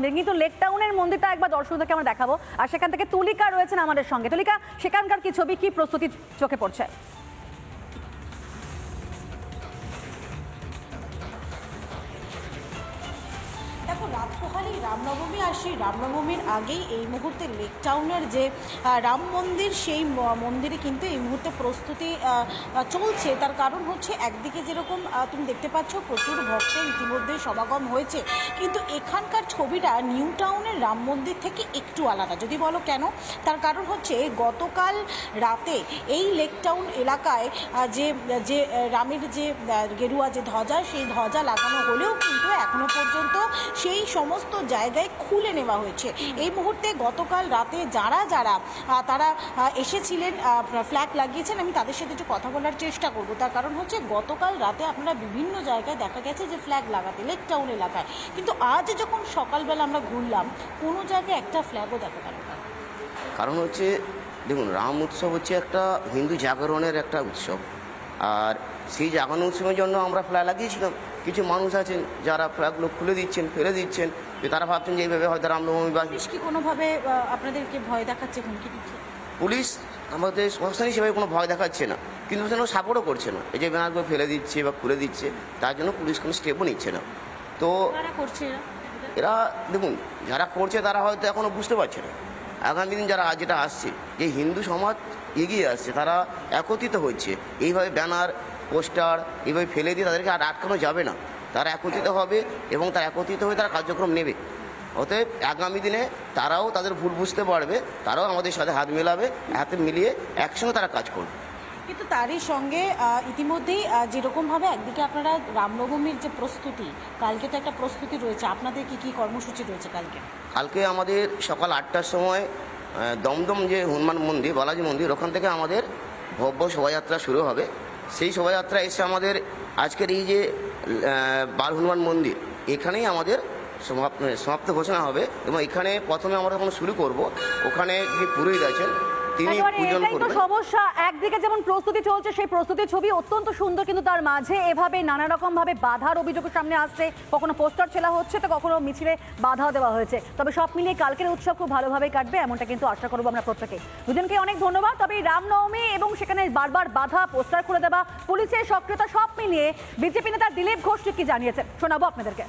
মন্দির, কিন্তু লেক টাউনের মন্দিরটা একবার দর্শকদেরকে আমরা দেখাবো। আর সেখান থেকে তুলিকা রয়েছেন আমাদের সঙ্গে। তুলিকা, সেখানকার কি ছবি, কি প্রস্তুতি চোখে পড়ছে? দেখো, রাত পোহালেই রামনবমী, আর সেই রামনবমীর আগেই এই মুহূর্তে লেক টাউনের যে রাম মন্দির, সেই মন্দিরে কিন্তু এই মুহূর্তে প্রস্তুতি চলছে। তার কারণ হচ্ছে, একদিকে যেরকম তুমি দেখতে পাচ্ছ প্রচুর ভক্তের ইতিমধ্যে সমাগম হয়েছে, কিন্তু এখানকার ছবিটা নিউ টাউনের রাম মন্দির থেকে একটু আলাদা। যদি বলো কেন, তার কারণ হচ্ছে গতকাল রাতে এই লেক টাউন এলাকায় যে রামের যে গেরুয়া যে ধ্বজা, সেই ধ্বজা লাগানো হলেও কিন্তু এখনো পর্যন্ত সেই সমস্ত জায়গায় খুলে নেওয়া হয়েছে। এই মুহূর্তে গতকাল রাতে যারা তারা এসেছিলেন, ফ্ল্যাগ লাগিয়েছেন, আমি তাদের সাথে একটু কথা বলার চেষ্টা করব। তার কারণ হচ্ছে, গতকাল রাতে আপনারা বিভিন্ন জায়গায় দেখা গেছে যে ফ্ল্যাগ লাগাতে লেক টাউন এলাকায়, কিন্তু আজ যখন সকালবেলা আমরা ঘুরলাম, কোনো জায়গায় একটা ফ্ল্যাগও দেখা গেল না। কারণ হচ্ছে, দেখুন, রাম উৎসব হচ্ছে একটা হিন্দু জাগরণের একটা উৎসব, আর সেই জাগরণ উৎসবের জন্য আমরা ফ্ল্যাগ লাগিয়েছিলাম। কিছু মানুষ আছেন যারা ফ্ল্যাগগুলো খুলে দিচ্ছেন, ফেলে দিচ্ছেন, যে তারা ভাবছেন যে এইভাবে হয়তো রামনবমী বা কি কোনোভাবে আপনাদেরকে ভয় দেখাচ্ছে, হুমকি দিচ্ছে? পুলিশ আমাদের সংস্থা হিসেবে কোনো ভয় দেখাচ্ছে না, কিন্তু সেটা সাপোর্টও করছে না। এই যে ব্যানারগুলো ফেলে দিচ্ছে বা খুলে দিচ্ছে, তার জন্য পুলিশ কোনো স্টেপও নিচ্ছে না। তো এরা, দেখুন, যারা করছে তারা হয়তো এখনও বুঝতে পারছে না। আগামী দিন যারা যেটা আসছে, যে হিন্দু সমাজ এগিয়ে আসছে, তারা একত্রিত হচ্ছে। এইভাবে ব্যানার, পোস্টার এইভাবে ফেলে দিয়ে তাদেরকে আর আটকানো যাবে না। তারা একত্রিত হবে এবং তারা একত্রিত হয়ে তারা কার্যক্রম নেবে। অতএব আগামী দিনে তারাও তাদের ভুল বুঝতে পারবে, তারাও আমাদের সাথে হাত মেলাবে, হাতে মিলিয়ে একসঙ্গে তারা কাজ করবে। কিন্তু তারই সঙ্গে ইতিমধ্যেই যেরকমভাবে একদিকে আপনারা রামনবমীর যে প্রস্তুতি, কালকে তো একটা প্রস্তুতি রয়েছে, আপনাদের কি কর্মসূচি রয়েছে কালকে? আমাদের সকাল 8টার সময় দমদম যে হনুমান মন্দির, বালাজি মন্দির, ওখান থেকে আমাদের ভব্য শোভাযাত্রা শুরু হবে। সেই শোভাযাত্রা এসে আমাদের আজকের এই যে বাল হনুমান মন্দির, এখানেই আমাদের সমাপ্ত ঘোষণা হবে। এবং এখানে প্রথমে আমরা যখন শুরু করব, ওখানে যে পুরোহিত আছেন তিনি পূজন করবেন। সমস্যা, একদিকে যেমন প্রস্তুতি চলছে, সেই প্রস্তুতির ছবি অত্যন্ত সুন্দর, কিন্তু তার মাঝে এভাবে নানা রকম ভাবে বাধার অভিযোগ সামনে আসছে। কখনো পোস্টার ছেলা হচ্ছে, তো কখনো মিছিলে বাধাও দেওয়া হয়েছে। তবে সব মিলিয়ে কালকের উৎসব খুব ভালোভাবে কাটবে, এমনটা কিন্তু আশা করবো আমরা প্রত্যেকে। দুজনকে অনেক ধন্যবাদ। তবে রামনবমী এবং সেখানে বারবার বাধা, পোস্টার খুলে দেওয়া, পুলিশের সক্রিয়তা, সব মিলিয়ে বিজেপি নেতা দিলীপ ঘোষ কি জানিয়েছেন শোনাবো আপনাদেরকে।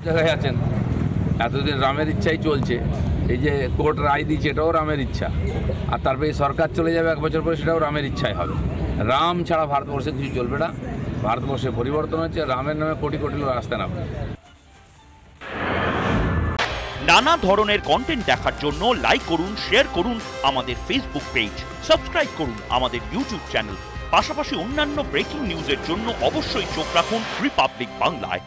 জায়গায় আছেন, এতদিন রামের ইচ্ছাই চলছে। এই যে কোর্ট রায় দিচ্ছে, এটাও রামের ইচ্ছা। আর তারপরে সরকার চলে যাবে 1 বছর পরে, সেটাও রামের ইচ্ছাই হবে। রাম ছাড়া ভারতবর্ষে কিছু চলবে না। ভারতবর্ষে পরিবর্তন হচ্ছে, রামের নামে কোটি কোটি লোক আসতে না। নানা ধরনের কন্টেন্ট দেখার জন্য লাইক করুন, শেয়ার করুন আমাদের ফেসবুক পেজ, সাবস্ক্রাইব করুন আমাদের ইউটিউব চ্যানেল। পাশাপাশি অন্যান্য ব্রেকিং নিউজের জন্য অবশ্যই চোখ রাখুন রিপাবলিক বাংলায়।